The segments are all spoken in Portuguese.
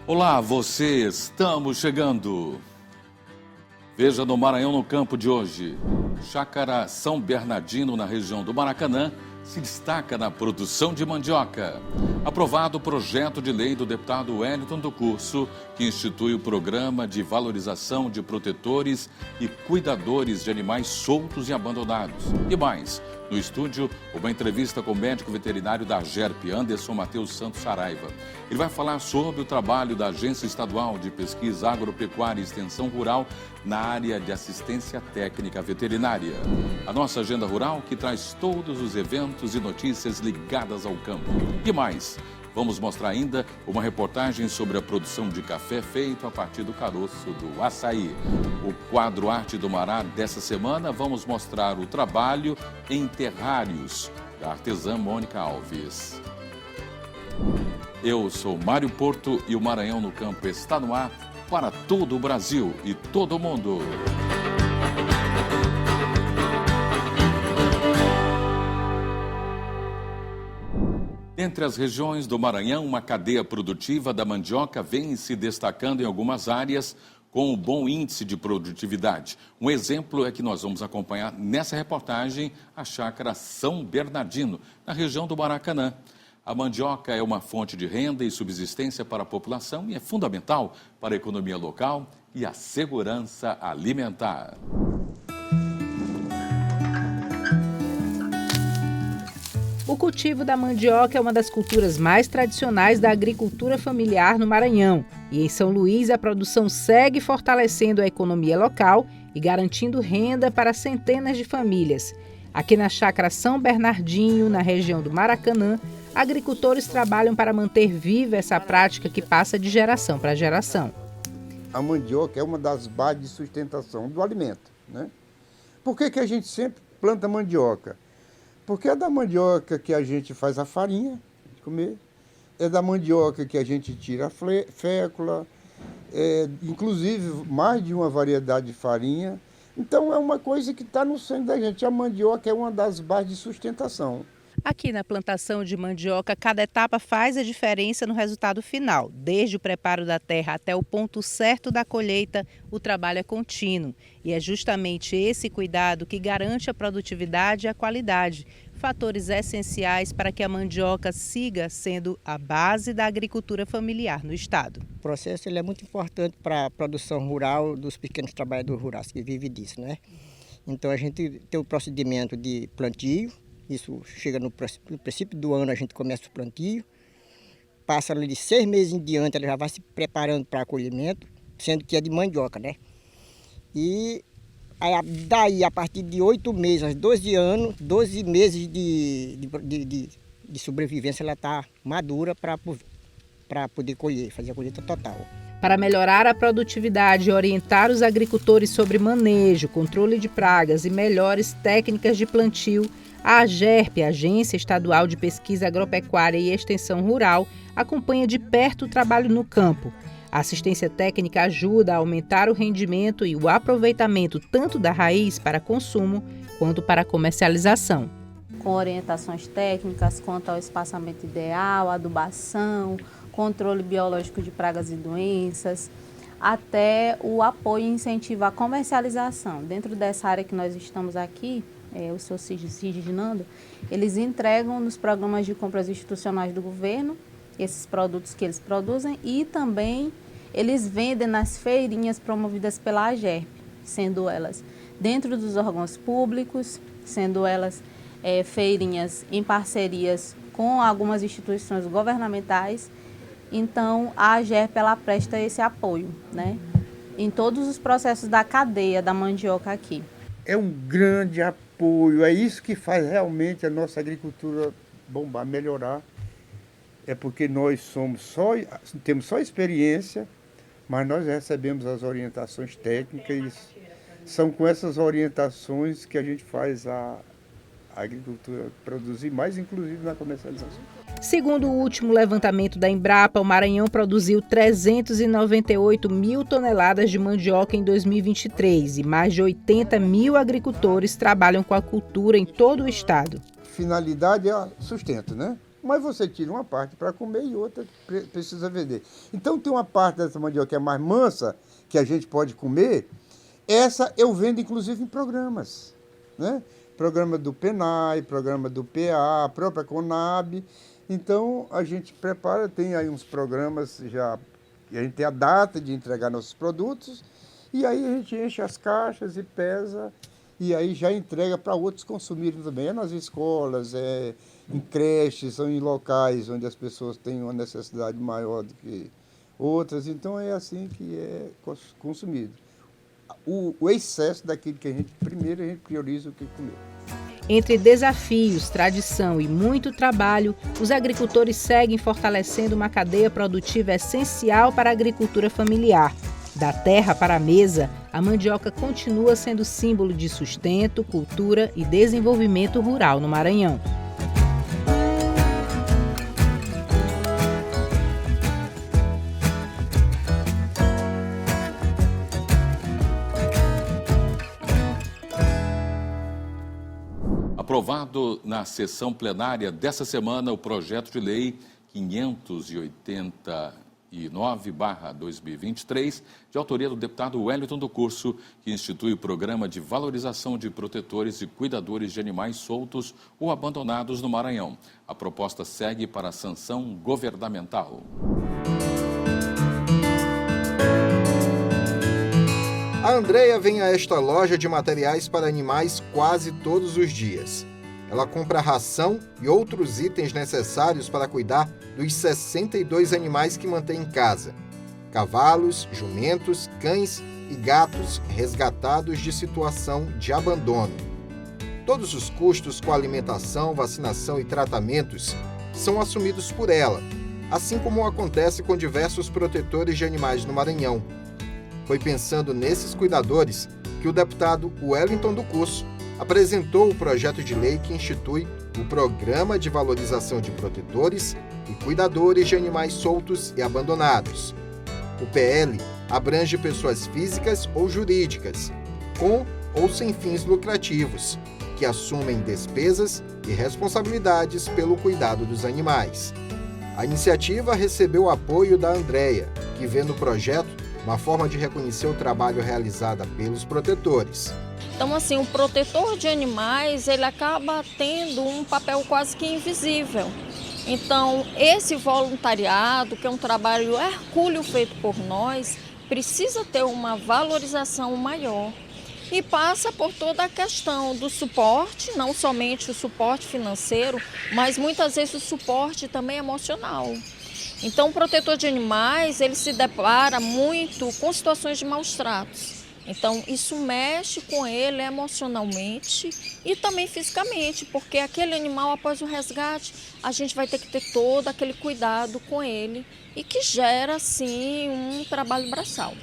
Olá, você, estamos chegando. Veja no Maranhão no Campo de hoje. Chácara São Bernardino, na região do Maracanã, se destaca na produção de mandioca. Aprovado o projeto de lei do deputado Wellington do Curso, que institui o programa de valorização de protetores e cuidadores de animais soltos e abandonados. E mais, no estúdio, uma entrevista com o médico veterinário da AGERP, Anderson Matheus Santos Saraiva. Ele vai falar sobre o trabalho da Agência Estadual de Pesquisa Agropecuária e Extensão Rural na área de assistência técnica veterinária. A nossa agenda rural que traz todos os eventos e notícias ligadas ao campo. E mais, vamos mostrar ainda uma reportagem sobre a produção de café feito a partir do caroço do açaí. O quadro Arte do Mará dessa semana, vamos mostrar o trabalho em terrários da artesã Mônica Alves. Eu sou Mário Porto e o Maranhão no Campo está no ar para todo o Brasil e todo o mundo. Entre as regiões do Maranhão, uma cadeia produtiva da mandioca vem se destacando em algumas áreas com um bom índice de produtividade. Um exemplo é que nós vamos acompanhar nessa reportagem a chácara São Bernardino, na região do Maracanã. A mandioca é uma fonte de renda e subsistência para a população e é fundamental para a economia local e a segurança alimentar. O cultivo da mandioca é uma das culturas mais tradicionais da agricultura familiar no Maranhão. E em São Luís, a produção segue fortalecendo a economia local e garantindo renda para centenas de famílias. Aqui na chácara São Bernardinho, na região do Maracanã, agricultores trabalham para manter viva essa prática que passa de geração para geração. A mandioca é uma das bases de sustentação do alimento, né? Por que a gente sempre planta mandioca? Porque é da mandioca que a gente faz a farinha de comer, é da mandioca que a gente tira a fécula, inclusive mais de uma variedade de farinha. Então é uma coisa que está no sangue da gente. A mandioca é uma das bases de sustentação. Aqui na plantação de mandioca, cada etapa faz a diferença no resultado final. Desde o preparo da terra até o ponto certo da colheita, o trabalho é contínuo. E é justamente esse cuidado que garante a produtividade e a qualidade, fatores essenciais para que a mandioca siga sendo a base da agricultura familiar no estado. O processo ele é muito importante para a produção rural dos pequenos trabalhadores rurais que vivem disso, né? Então a gente tem o procedimento de plantio. Isso chega no princípio do ano, a gente começa o plantio, passa ali de 6 meses em diante, ela já vai se preparando para acolhimento, sendo que é de mandioca, né? E aí, daí, a partir de 8 meses, aos 12 meses de sobrevivência, ela está madura para poder colher, fazer a colheita total. Para melhorar a produtividade e orientar os agricultores sobre manejo, controle de pragas e melhores técnicas de plantio, a AGERP, Agência Estadual de Pesquisa Agropecuária e Extensão Rural, acompanha de perto o trabalho no campo. A assistência técnica ajuda a aumentar o rendimento e o aproveitamento tanto da raiz para consumo quanto para comercialização. Com orientações técnicas quanto ao espaçamento ideal, adubação, controle biológico de pragas e doenças, até o apoio e incentivo à comercialização. Dentro dessa área que nós estamos aqui, o seu Cid Nando, eles entregam nos programas de compras institucionais do governo esses produtos que eles produzem e também eles vendem nas feirinhas promovidas pela AGERP, sendo elas dentro dos órgãos públicos, sendo elas feirinhas em parcerias com algumas instituições governamentais. Então a AGERP ela presta esse apoio, né, em todos os processos da cadeia da mandioca aqui. É um grande apoio, é isso que faz realmente a nossa agricultura bombar, melhorar. É porque nós temos só experiência, mas nós recebemos as orientações técnicas e são com essas orientações que a gente faz a agricultura produzir mais, inclusive na comercialização. Segundo o último levantamento da Embrapa, o Maranhão produziu 398 mil toneladas de mandioca em 2023 e mais de 80 mil agricultores trabalham com a cultura em todo o estado. Finalidade é sustento, né? mas você tira uma parte para comer e outra precisa vender. Então tem uma parte dessa mandioca que é mais mansa, que a gente pode comer, essa eu vendo inclusive em programas, né? Programa do PENAI, programa do PA, a própria Conab. Então a gente prepara, tem aí uns programas já, a gente tem a data de entregar nossos produtos, e aí a gente enche as caixas e pesa, e aí já entrega para outros consumirem também. É nas escolas, em creches, são em locais onde as pessoas têm uma necessidade maior do que outras. Então é assim que é consumido. O excesso daquilo que a gente prioriza o que comer. Entre desafios, tradição e muito trabalho, os agricultores seguem fortalecendo uma cadeia produtiva essencial para a agricultura familiar. Da terra para a mesa, a mandioca continua sendo símbolo de sustento, cultura e desenvolvimento rural no Maranhão. Aprovado na sessão plenária dessa semana o projeto de lei 589/2023, de autoria do deputado Wellington do Curso, que institui o Programa de Valorização de Protetores e Cuidadores de Animais Soltos ou Abandonados no Maranhão. A proposta segue para a sanção governamental. A Andréia vem a esta loja de materiais para animais quase todos os dias. Ela compra ração e outros itens necessários para cuidar dos 62 animais que mantém em casa. Cavalos, jumentos, cães e gatos resgatados de situação de abandono. Todos os custos com alimentação, vacinação e tratamentos são assumidos por ela, assim como acontece com diversos protetores de animais no Maranhão. Foi pensando nesses cuidadores que o deputado Wellington do Curso apresentou o projeto de lei que institui o Programa de Valorização de Protetores e Cuidadores de Animais Soltos e Abandonados. O PL abrange pessoas físicas ou jurídicas, com ou sem fins lucrativos, que assumem despesas e responsabilidades pelo cuidado dos animais. A iniciativa recebeu o apoio da Andréia, que vê no projeto uma forma de reconhecer o trabalho realizado pelos protetores. Então, assim, o protetor de animais, ele acaba tendo um papel quase que invisível. Então, esse voluntariado, que é um trabalho hercúleo feito por nós, precisa ter uma valorização maior. E passa por toda a questão do suporte, não somente o suporte financeiro, mas muitas vezes o suporte também emocional. Então, o protetor de animais, ele se depara muito com situações de maus tratos. Então, isso mexe com ele emocionalmente e também fisicamente, porque aquele animal, após o resgate, a gente vai ter que ter todo aquele cuidado com ele e que gera, sim, um trabalho braçal.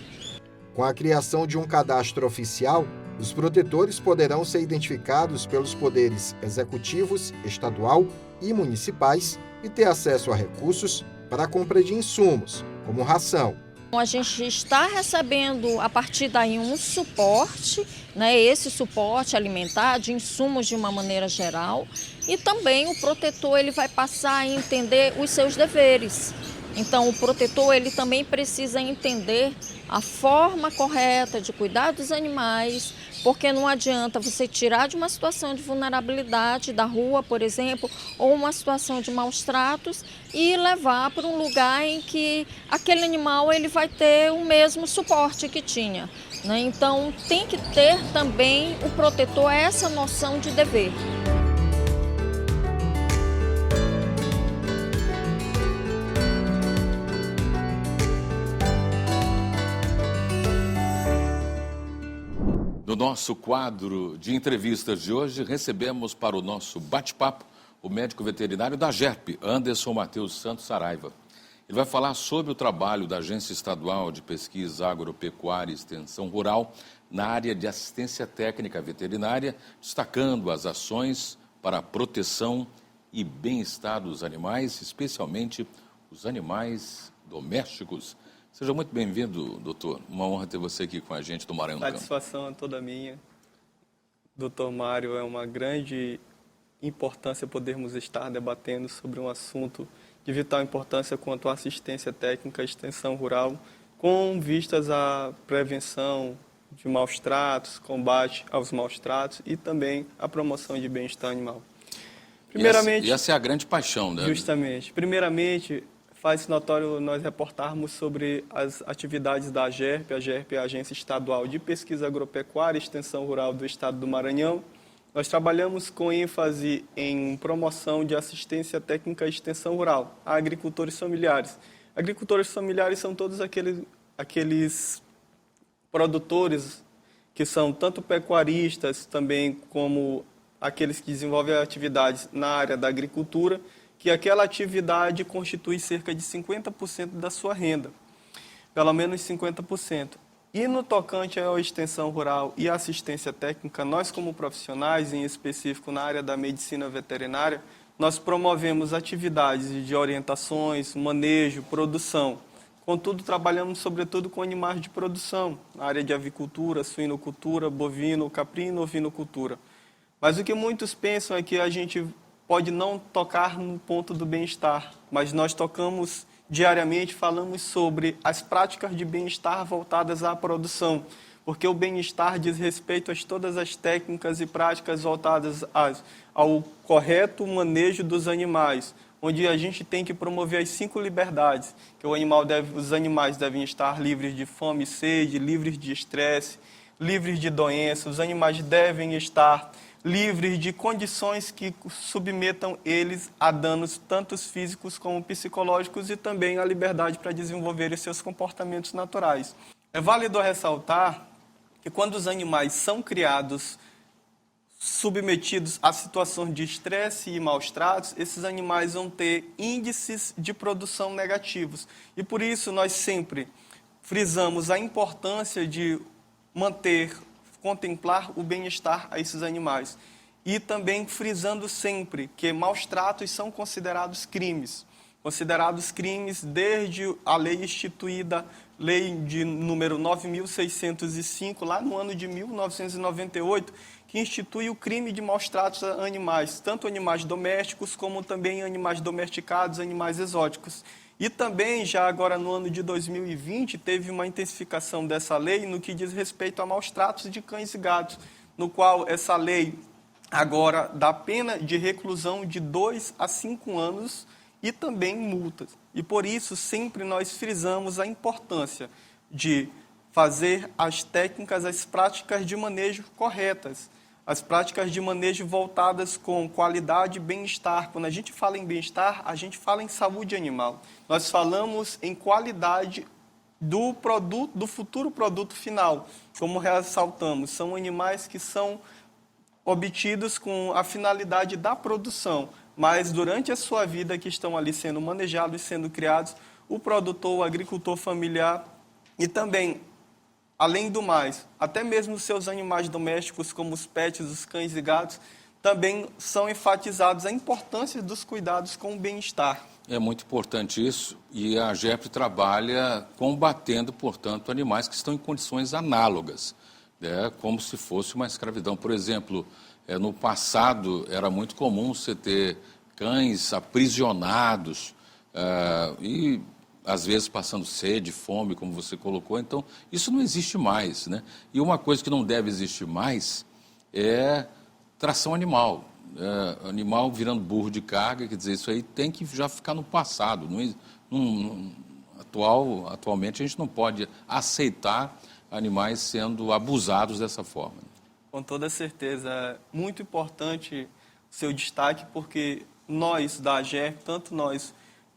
Com a criação de um cadastro oficial, os protetores poderão ser identificados pelos poderes executivos, estadual e municipais e ter acesso a recursos para a compra de insumos, como ração. A gente está recebendo a partir daí um suporte, né, esse suporte alimentar de insumos de uma maneira geral, e também o protetor ele vai passar a entender os seus deveres. Então o protetor ele também precisa entender a forma correta de cuidar dos animais, porque não adianta você tirar de uma situação de vulnerabilidade da rua, por exemplo, ou uma situação de maus tratos e levar para um lugar em que aquele animal ele vai ter o mesmo suporte que tinha, né? Então tem que ter também o protetor essa noção de dever. No nosso quadro de entrevistas de hoje, recebemos para o nosso bate-papo o médico veterinário da AGERP, Anderson Matheus Santos Saraiva. Ele vai falar sobre o trabalho da Agência Estadual de Pesquisa Agropecuária e Extensão Rural na área de assistência técnica veterinária, destacando as ações para a proteção e bem-estar dos animais, especialmente os animais domésticos. Seja muito bem-vindo, doutor. Uma honra ter você aqui com a gente do Maranhão no Campo. Satisfação é toda minha. Doutor Mário é uma grande importância podermos estar debatendo sobre um assunto de vital importância quanto à assistência técnica e extensão rural, com vistas à prevenção de maus tratos, combate aos maus tratos e também a promoção de bem-estar animal. Primeiramente, essa é a grande paixão, né? Justamente. Primeiramente, faz notório nós reportarmos sobre as atividades da AGERP. A AGERP é a Agência Estadual de Pesquisa Agropecuária e Extensão Rural do Estado do Maranhão. Nós trabalhamos com ênfase em promoção de assistência técnica e extensão rural a agricultores familiares. Agricultores familiares são todos aqueles produtores que são tanto pecuaristas também como aqueles que desenvolvem atividades na área da agricultura, que aquela atividade constitui cerca de 50% da sua renda, pelo menos 50%. E no tocante à extensão rural e assistência técnica, nós como profissionais, em específico na área da medicina veterinária, nós promovemos atividades de orientações, manejo, produção. Contudo, trabalhamos sobretudo com animais de produção, na área de avicultura, suinocultura, bovino, caprino, ovinocultura. Mas o que muitos pensam é que a gente pode não tocar no ponto do bem-estar, mas nós tocamos diariamente, falamos sobre as práticas de bem-estar voltadas à produção, porque o bem-estar diz respeito a todas as técnicas e práticas voltadas ao correto manejo dos animais, onde a gente tem que promover as 5 liberdades, que os animais devem estar livres de fome e sede, livres de estresse, livres de doenças, os animais devem estar livres de condições que submetam eles a danos tanto físicos como psicológicos e também a liberdade para desenvolverem seus comportamentos naturais. É válido ressaltar que quando os animais são criados submetidos a situações de estresse e maus tratos, esses animais vão ter índices de produção negativos. E por isso nós sempre frisamos a importância de contemplar o bem-estar a esses animais. E também frisando sempre que maus tratos são considerados crimes. Considerados crimes desde a lei instituída, lei de número 9.605, lá no ano de 1998, que institui o crime de maus tratos a animais, tanto animais domésticos como também animais domesticados, animais exóticos. E também, já agora no ano de 2020, teve uma intensificação dessa lei no que diz respeito a maus tratos de cães e gatos, no qual essa lei agora dá pena de reclusão de 2 a 5 anos e também multas. E por isso sempre nós frisamos a importância de fazer as técnicas, as práticas de manejo corretas, as práticas de manejo voltadas com qualidade e bem-estar. Quando a gente fala em bem-estar, a gente fala em saúde animal. Nós falamos em qualidade do produto, do futuro produto final. Como ressaltamos, são animais que são obtidos com a finalidade da produção, mas durante a sua vida que estão ali sendo manejados e sendo criados, o produtor, o agricultor familiar e também, além do mais, até mesmo os seus animais domésticos, como os pets, os cães e gatos, também são enfatizados a importância dos cuidados com o bem-estar. É muito importante isso, e a AGERP trabalha combatendo, portanto, animais que estão em condições análogas, né, como se fosse uma escravidão. Por exemplo, no passado era muito comum você ter cães aprisionados e, às vezes, passando sede, fome, como você colocou. Então, isso não existe mais, né? E uma coisa que não deve existir mais é tração animal. Animal virando burro de carga, quer dizer, isso aí tem que já ficar no passado. Atualmente, a gente não pode aceitar animais sendo abusados dessa forma. Com toda certeza, é muito importante o seu destaque, porque nós da AGERP, tanto nós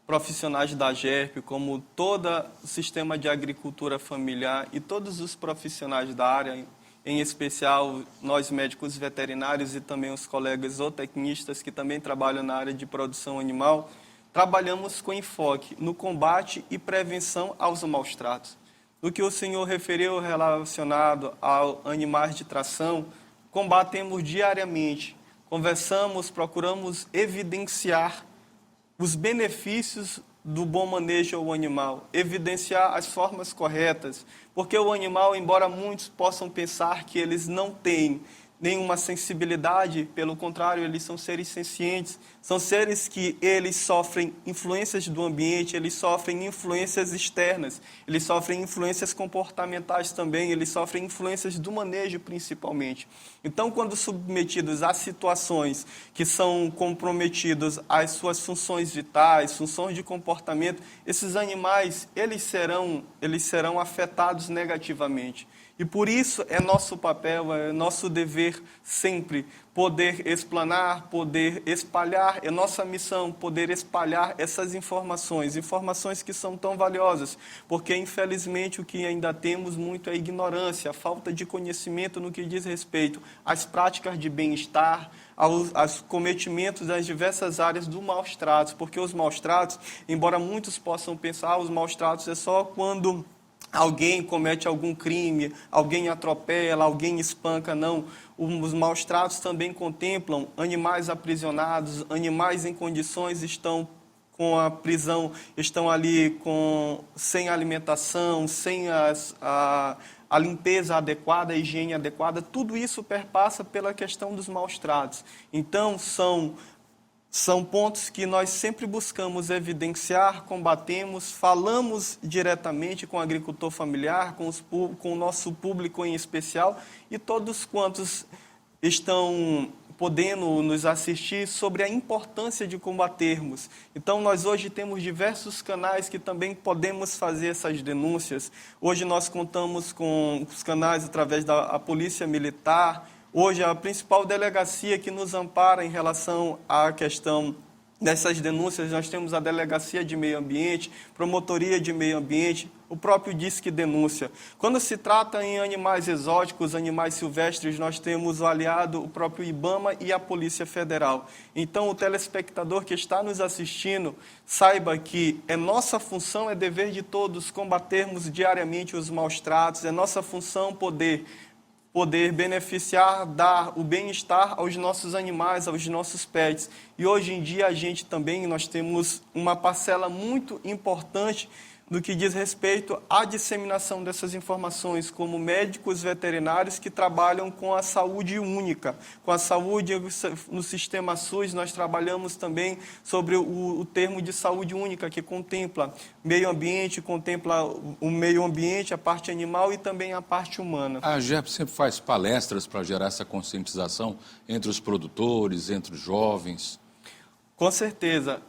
profissionais da AGERP, como todo o sistema de agricultura familiar e todos os profissionais da área, em especial nós médicos veterinários e também os colegas zootecnistas que também trabalham na área de produção animal, trabalhamos com enfoque no combate e prevenção aos maus tratos. No que o senhor referiu relacionado a animais de tração, combatemos diariamente, conversamos, procuramos evidenciar os benefícios do bom manejo ao animal, evidenciar as formas corretas, porque o animal, embora muitos possam pensar que eles não têm nenhuma sensibilidade, pelo contrário, eles são seres sencientes, são seres que eles sofrem influências do ambiente, eles sofrem influências externas, eles sofrem influências comportamentais também, eles sofrem influências do manejo principalmente. Então, quando submetidos a situações que são comprometidas às suas funções vitais, funções de comportamento, esses animais, eles serão afetados negativamente. E por isso é nosso papel, é nosso dever sempre poder explanar, poder espalhar, é nossa missão poder espalhar essas informações que são tão valiosas, porque infelizmente o que ainda temos muito é a ignorância, a falta de conhecimento no que diz respeito às práticas de bem-estar, aos cometimentos das diversas áreas do maus-tratos, porque os maus-tratos, embora muitos possam pensar, os maus-tratos é só quando alguém comete algum crime, alguém atropela, alguém espanca, não. Os maus-tratos também contemplam animais aprisionados, animais em condições estão com a prisão, estão ali sem alimentação, sem a limpeza adequada, a higiene adequada. Tudo isso perpassa pela questão dos maus-tratos. Então, são pontos que nós sempre buscamos evidenciar, combatemos, falamos diretamente com o agricultor familiar, com o nosso público em especial e todos quantos estão podendo nos assistir sobre a importância de combatermos. Então, nós hoje temos diversos canais que também podemos fazer essas denúncias. Hoje nós contamos com os canais através da Polícia Militar. Hoje, a principal delegacia que nos ampara em relação à questão dessas denúncias, nós temos a Delegacia de Meio Ambiente, Promotoria de Meio Ambiente, o próprio Disque Denúncia. Quando se trata em animais exóticos, animais silvestres, nós temos o aliado, o próprio IBAMA e a Polícia Federal. Então, o telespectador que está nos assistindo, saiba que é nossa função, é dever de todos combatermos diariamente os maus-tratos, é nossa função poder beneficiar, dar o bem-estar aos nossos animais, aos nossos pets. E hoje em dia nós temos uma parcela muito importante no que diz respeito à disseminação dessas informações, como médicos veterinários que trabalham com a saúde única. Com a saúde no sistema SUS, nós trabalhamos também sobre o termo de saúde única, que contempla meio ambiente, contempla o meio ambiente, a parte animal e também a parte humana. A AGERP sempre faz palestras para gerar essa conscientização entre os produtores, entre os jovens. Com certeza.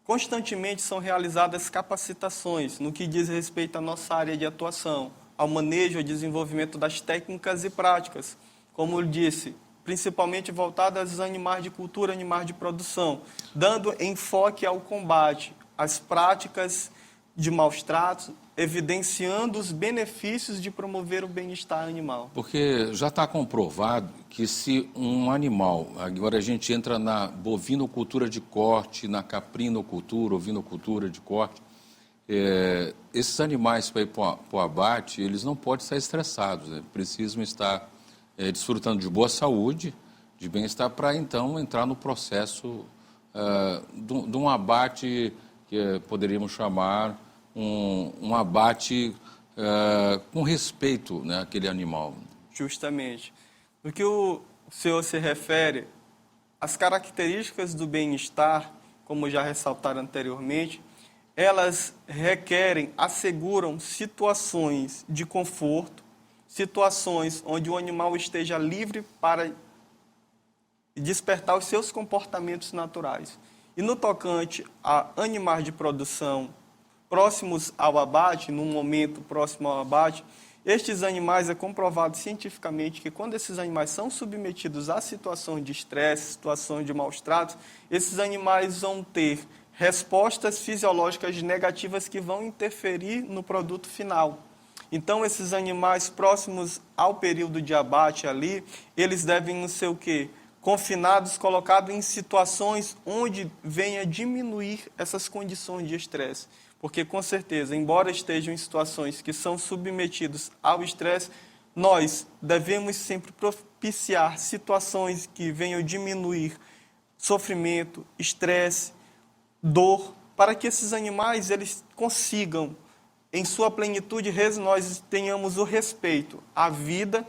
Constantemente são realizadas capacitações no que diz respeito à nossa área de atuação, ao manejo e desenvolvimento das técnicas e práticas, como eu disse, principalmente voltadas aos animais de cultura, animais de produção, dando enfoque ao combate, às práticas de maus-tratos, evidenciando os benefícios de promover o bem-estar animal. Porque já está comprovado que se um animal, agora a gente entra na bovinocultura de corte, na caprinocultura, ovinocultura de corte, esses animais para ir para o abate, eles não podem estar estressados, né? Precisam estar desfrutando de boa saúde, de bem-estar, para então entrar no processo de um abate que poderíamos chamar um abate com respeito, né, àquele animal. Justamente. No que o senhor se refere, as características do bem-estar, como já ressaltaram anteriormente, elas asseguram situações de conforto, situações onde o animal esteja livre para despertar os seus comportamentos naturais. E no tocante a animais de produção próximos ao abate, num momento próximo ao abate, estes animais, é comprovado cientificamente que quando esses animais são submetidos a situações de estresse, situações de maus-tratos, esses animais vão ter respostas fisiológicas negativas que vão interferir no produto final. Então, esses animais próximos ao período de abate ali, eles devem ser o quê? Confinados, colocados em situações onde venha diminuir essas condições de estresse. Porque, com certeza, embora estejam em situações que são submetidos ao estresse, nós devemos sempre propiciar situações que venham diminuir sofrimento, estresse, dor, para que esses animais eles consigam, em sua plenitude, nós tenhamos o respeito à vida,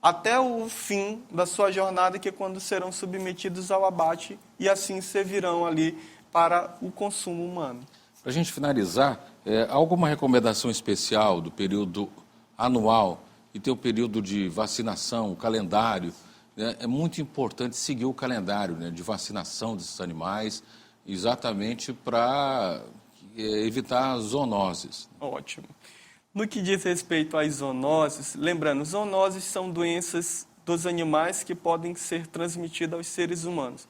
até o fim da sua jornada, que é quando serão submetidos ao abate e assim servirão ali para o consumo humano. Para a gente finalizar, alguma recomendação especial do período anual e tem o período de vacinação, o calendário? Né? É muito importante seguir o calendário, né, de vacinação desses animais, exatamente para evitar zoonoses. Ótimo. No que diz respeito às zoonoses, lembrando, zoonoses são doenças dos animais que podem ser transmitidas aos seres humanos.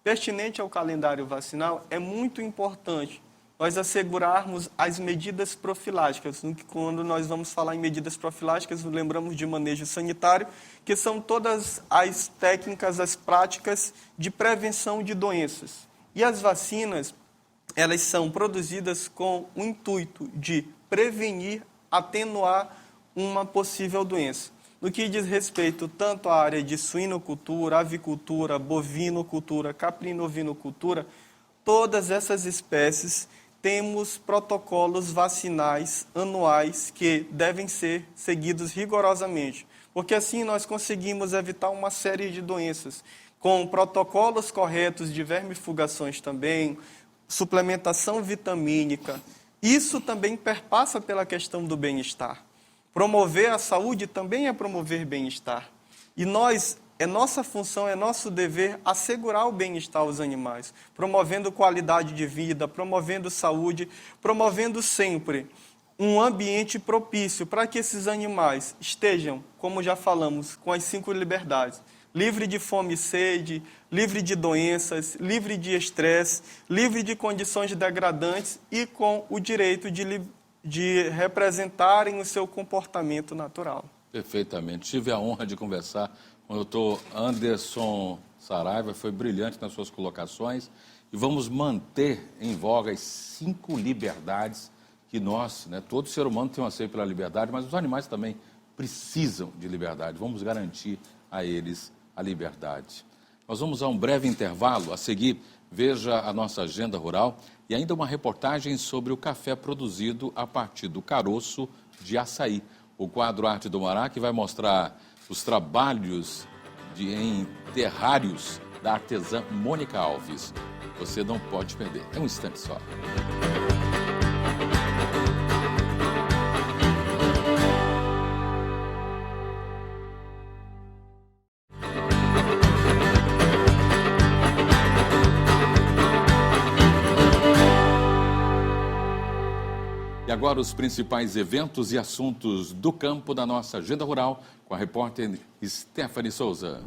Pertinente ao calendário vacinal, é muito importante nós assegurarmos as medidas profiláticas. Quando nós vamos falar em medidas profiláticas, lembramos de manejo sanitário, que são todas as técnicas, as práticas de prevenção de doenças. E as vacinas, elas são produzidas com o intuito de prevenir, atenuar uma possível doença. No que diz respeito tanto à área de suinocultura, avicultura, bovinocultura, caprino-ovinocultura, todas essas espécies temos protocolos vacinais anuais que devem ser seguidos rigorosamente, porque assim nós conseguimos evitar uma série de doenças, com protocolos corretos de vermifugações também, suplementação vitamínica. Isso também perpassa pela questão do bem-estar. Promover a saúde também é promover bem-estar. E nossa função, é nosso dever assegurar o bem-estar aos animais, promovendo qualidade de vida, promovendo saúde, promovendo sempre um ambiente propício para que esses animais estejam, como já falamos, com as 5 liberdades. Livre de fome e sede, livre de doenças, livre de estresse, livre de condições degradantes e com o direito de representarem o seu comportamento natural. Perfeitamente. Tive a honra de conversar com o doutor Anderson Saraiva, foi brilhante nas suas colocações. E vamos manter em voga as 5 liberdades que nós, né, todo ser humano tem um anseio pela liberdade, mas os animais também precisam de liberdade. Vamos garantir a eles a liberdade. Nós vamos a um breve intervalo. A seguir, veja a nossa agenda rural e ainda uma reportagem sobre o café produzido a partir do caroço de açaí. O quadro Arte do Mará, que vai mostrar os trabalhos em terrários da artesã Mônica Alves. Você não pode perder. É um instante só. E agora os principais eventos e assuntos do campo da nossa agenda rural com a repórter Stephanie Souza.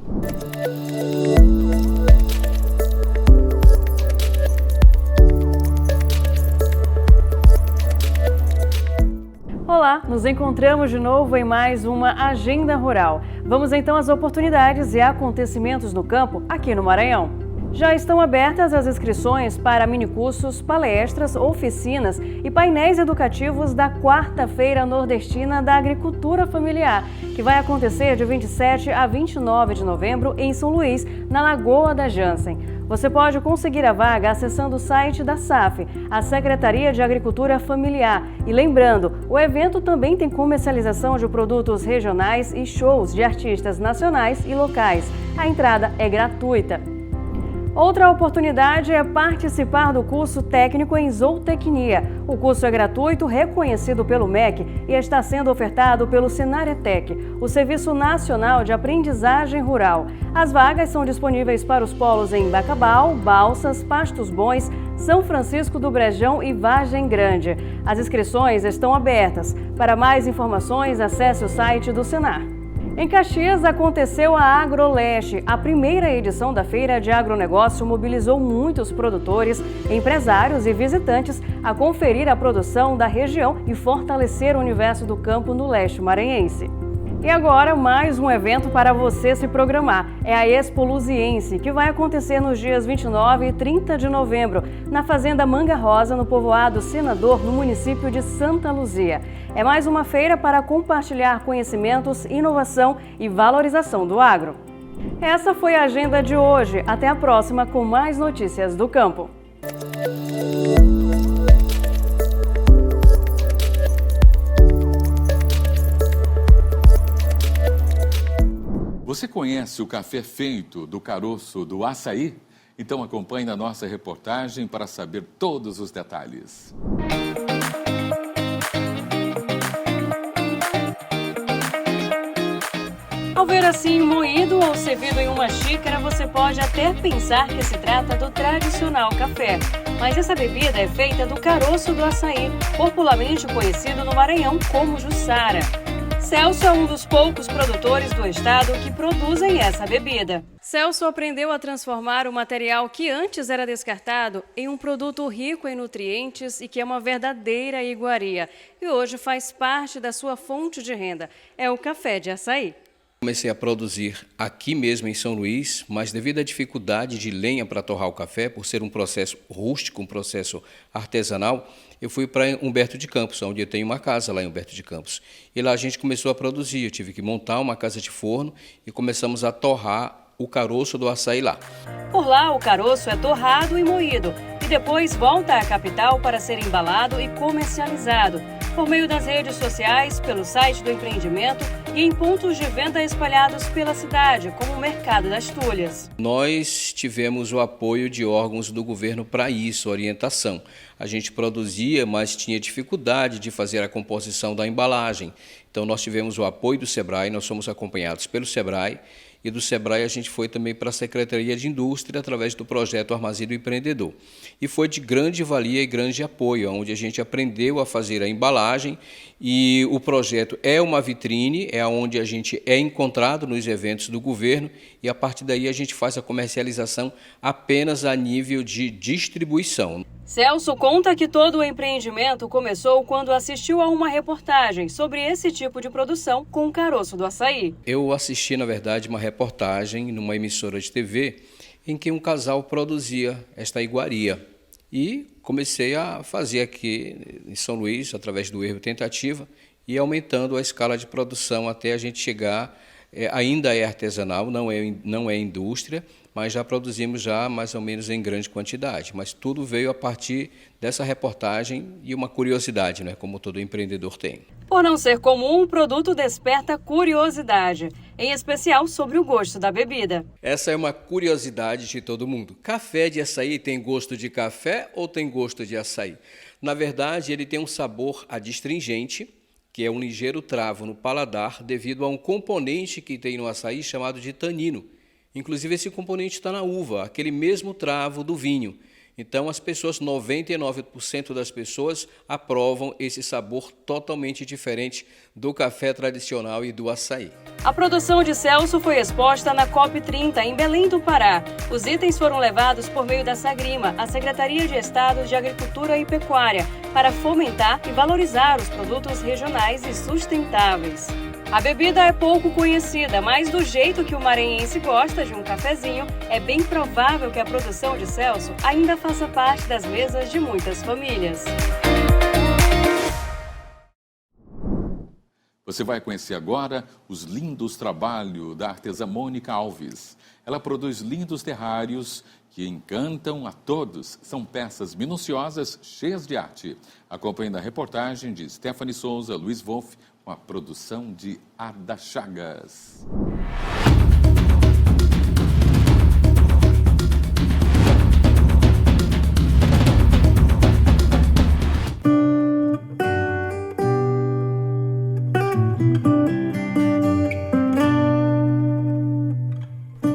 Olá, nos encontramos de novo em mais uma Agenda Rural. Vamos então às oportunidades e acontecimentos no campo aqui no Maranhão. Já estão abertas as inscrições para minicursos, palestras, oficinas e painéis educativos da Quarta-feira Nordestina da Agricultura Familiar, que vai acontecer de 27 a 29 de novembro em São Luís, na Lagoa da Jansen. Você pode conseguir a vaga acessando o site da SAF, a Secretaria de Agricultura Familiar. E lembrando, o evento também tem comercialização de produtos regionais e shows de artistas nacionais e locais. A entrada é gratuita. Outra oportunidade é participar do curso técnico em zootecnia. O curso é gratuito, reconhecido pelo MEC e está sendo ofertado pelo Senaretec, o Serviço Nacional de Aprendizagem Rural. As vagas são disponíveis para os polos em Bacabal, Balsas, Pastos Bons, São Francisco do Brejão e Vargem Grande. As inscrições estão abertas. Para mais informações, acesse o site do Senar. Em Caxias aconteceu a AgroLeste. A primeira edição da Feira de Agronegócio mobilizou muitos produtores, empresários e visitantes a conferir a produção da região e fortalecer o universo do campo no leste maranhense. E agora, mais um evento para você se programar. É a Expo Luziense, que vai acontecer nos dias 29 e 30 de novembro, na Fazenda Manga Rosa, no povoado Senador, no município de Santa Luzia. É mais uma feira para compartilhar conhecimentos, inovação e valorização do agro. Essa foi a agenda de hoje. Até a próxima com mais notícias do campo. Você conhece o café feito do caroço do açaí? Então acompanhe na nossa reportagem para saber todos os detalhes. Ao ver assim moído ou servido em uma xícara, você pode até pensar que se trata do tradicional café. Mas essa bebida é feita do caroço do açaí, popularmente conhecido no Maranhão como Jussara. Celso é um dos poucos produtores do estado que produzem essa bebida. Celso aprendeu a transformar o material que antes era descartado em um produto rico em nutrientes e que é uma verdadeira iguaria. E hoje faz parte da sua fonte de renda. É o café de açaí. Comecei a produzir aqui mesmo em São Luís, mas devido à dificuldade de lenha para torrar o café, por ser um processo rústico, um processo artesanal, eu fui para Humberto de Campos, onde eu tenho uma casa lá em Humberto de Campos. E lá a gente começou a produzir, eu tive que montar uma casa de forno e começamos a torrar o caroço do açaí lá. Por lá, o caroço é torrado e moído e depois volta à capital para ser embalado e comercializado por meio das redes sociais, pelo site do empreendimento e em pontos de venda espalhados pela cidade, como o Mercado das Tulhas. Nós tivemos o apoio de órgãos do governo para isso, orientação. A gente produzia, mas tinha dificuldade de fazer a composição da embalagem. Então nós tivemos o apoio do Sebrae, nós somos acompanhados pelo Sebrae, e do Sebrae a gente foi também para a Secretaria de Indústria através do projeto Armazém do Empreendedor. E foi de grande valia e grande apoio, onde a gente aprendeu a fazer a embalagem e o projeto é uma vitrine, é onde a gente é encontrado nos eventos do governo e a partir daí a gente faz a comercialização apenas a nível de distribuição. Celso conta que todo o empreendimento começou quando assistiu a uma reportagem sobre esse tipo de produção com o caroço do açaí. Eu assisti, na verdade, uma reportagem numa emissora de TV em que um casal produzia esta iguaria. E comecei a fazer aqui em São Luís, através do erro e tentativa, e aumentando a escala de produção até a gente chegar, ainda é artesanal, não é indústria, mas já produzimos já mais ou menos em grande quantidade. Mas tudo veio a partir dessa reportagem e uma curiosidade, né, como todo empreendedor tem. Por não ser comum, o produto desperta curiosidade, em especial sobre o gosto da bebida. Essa é uma curiosidade de todo mundo. Café de açaí tem gosto de café ou tem gosto de açaí? Na verdade, ele tem um sabor adstringente, que é um ligeiro travo no paladar devido a um componente que tem no açaí chamado de tanino. Inclusive esse componente está na uva, aquele mesmo travo do vinho. Então as pessoas, 99% das pessoas aprovam esse sabor totalmente diferente do café tradicional e do açaí. A produção de Celso foi exposta na COP30 em Belém do Pará. Os itens foram levados por meio da Sagrima, a Secretaria de Estado de Agricultura e Pecuária, para fomentar e valorizar os produtos regionais e sustentáveis. A bebida é pouco conhecida, mas do jeito que o maranhense gosta de um cafezinho, é bem provável que a produção de Celso ainda faça parte das mesas de muitas famílias. Você vai conhecer agora os lindos trabalhos da artesã Mônica Alves. Ela produz lindos terrários que encantam a todos. São peças minuciosas, cheias de arte. Acompanhe a reportagem de Stephanie Souza, Luiz Wolff, com a produção de Ada Chagas.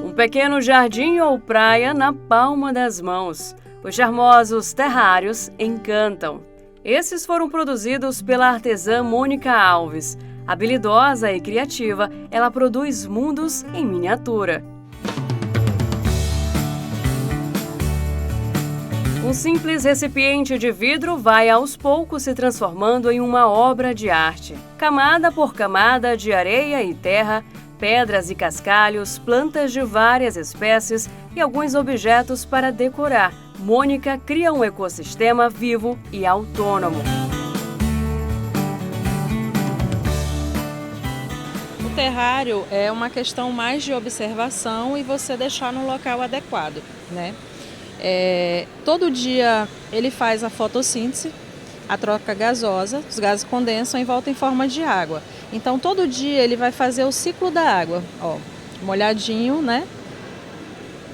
Um pequeno jardim ou praia na palma das mãos. Os charmosos terrários encantam. Esses foram produzidos pela artesã Mônica Alves. Habilidosa e criativa, ela produz mundos em miniatura. Um simples recipiente de vidro vai aos poucos se transformando em uma obra de arte. Camada por camada de areia e terra, pedras e cascalhos, plantas de várias espécies e alguns objetos para decorar. Mônica cria um ecossistema vivo e autônomo. O terrário é uma questão mais de observação e você deixar no local adequado, né? Todo dia ele faz a fotossíntese, a troca gasosa, os gases condensam e voltam em forma de água. Então todo dia ele vai fazer o ciclo da água. molhadinho, né?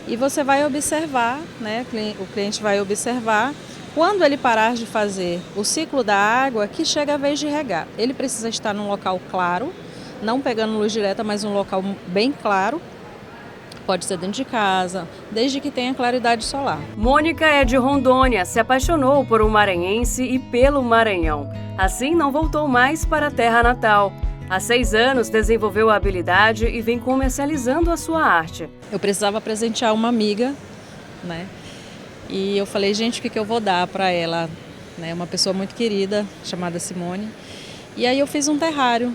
E você vai observar, né? O cliente vai observar. Quando ele parar de fazer o ciclo da água, que chega a vez de regar. Ele precisa estar num local claro, não pegando luz direta, mas um local bem claro. Pode ser dentro de casa, desde que tenha claridade solar. Mônica é de Rondônia, se apaixonou por um maranhense e pelo Maranhão. Assim, não voltou mais para a terra natal. Há 6 anos, desenvolveu a habilidade e vem comercializando a sua arte. Eu precisava presentear uma amiga, né? E eu falei, gente, o que eu vou dar para ela? Né? Uma pessoa muito querida, chamada Simone. E aí eu fiz um terrário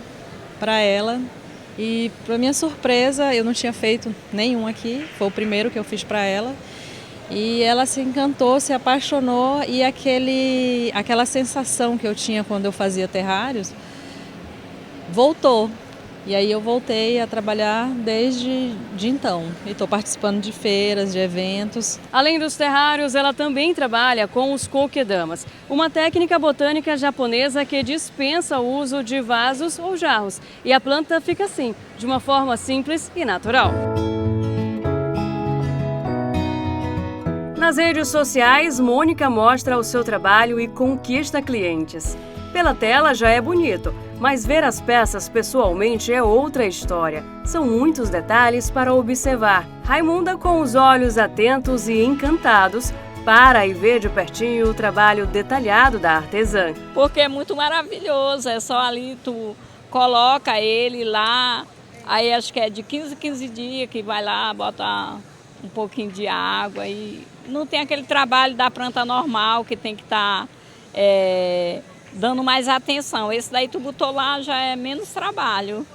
para ela. E, para minha surpresa, eu não tinha feito nenhum aqui. Foi o primeiro que eu fiz para ela. E ela se encantou, se apaixonou. E aquela sensação que eu tinha quando eu fazia terrários voltou. E aí eu voltei a trabalhar desde então. E estou participando de feiras, de eventos. Além dos terrários, ela também trabalha com os kokedamas, uma técnica botânica japonesa que dispensa o uso de vasos ou jarros. E a planta fica assim, de uma forma simples e natural. Nas redes sociais, Mônica mostra o seu trabalho e conquista clientes. Pela tela já é bonito, mas ver as peças pessoalmente é outra história. São muitos detalhes para observar. Raimunda, com os olhos atentos e encantados, para e vê de pertinho o trabalho detalhado da artesã. Porque é muito maravilhoso, é só ali tu coloca ele lá, aí acho que é de 15 dias que vai lá, bota um pouquinho de água e não tem aquele trabalho da planta normal que tem que estar dando mais atenção. Esse daí tu botou lá já é menos trabalho.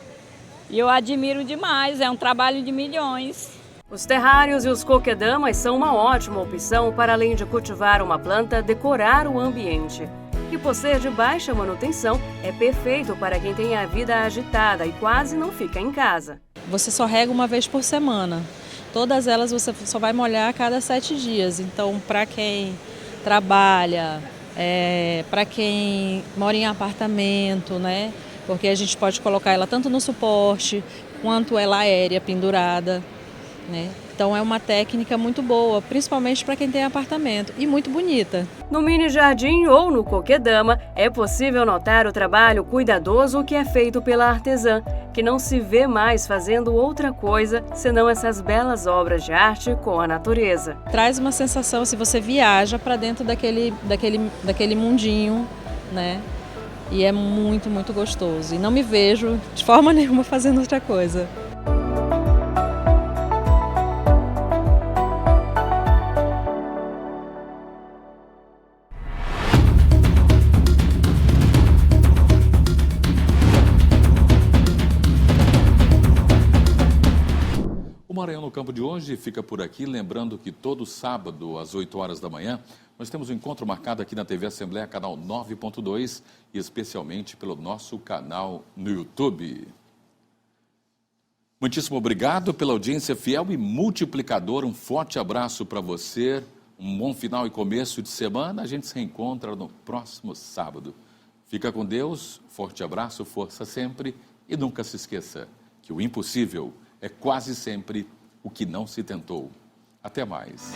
E eu admiro demais, é um trabalho de milhões. Os terrários e os kokedamas são uma ótima opção para, além de cultivar uma planta, decorar o ambiente. E por ser de baixa manutenção, é perfeito para quem tem a vida agitada e quase não fica em casa. Você só rega uma vez por semana. Todas elas você só vai molhar a cada 7 dias. Então, para quem trabalha, para quem mora em apartamento, né? Porque a gente pode colocar ela tanto no suporte quanto ela aérea, pendurada, né? Então é uma técnica muito boa, principalmente para quem tem apartamento, e muito bonita. No mini jardim ou no kokedama é possível notar o trabalho cuidadoso que é feito pela artesã, que não se vê mais fazendo outra coisa senão essas belas obras de arte com a natureza. Traz uma sensação, se você viaja para dentro daquele mundinho, né? E é muito, muito gostoso. E não me vejo de forma nenhuma fazendo outra coisa. O Maranhão no Campo de hoje fica por aqui, lembrando que todo sábado, às 8 horas da manhã, nós temos um encontro marcado aqui na TV Assembleia, canal 9.2, e especialmente pelo nosso canal no YouTube. Muitíssimo obrigado pela audiência fiel e multiplicadora. Um forte abraço para você, um bom final e começo de semana. A gente se reencontra no próximo sábado. Fica com Deus, forte abraço, força sempre, e nunca se esqueça que o impossível é quase sempre o que não se tentou. Até mais.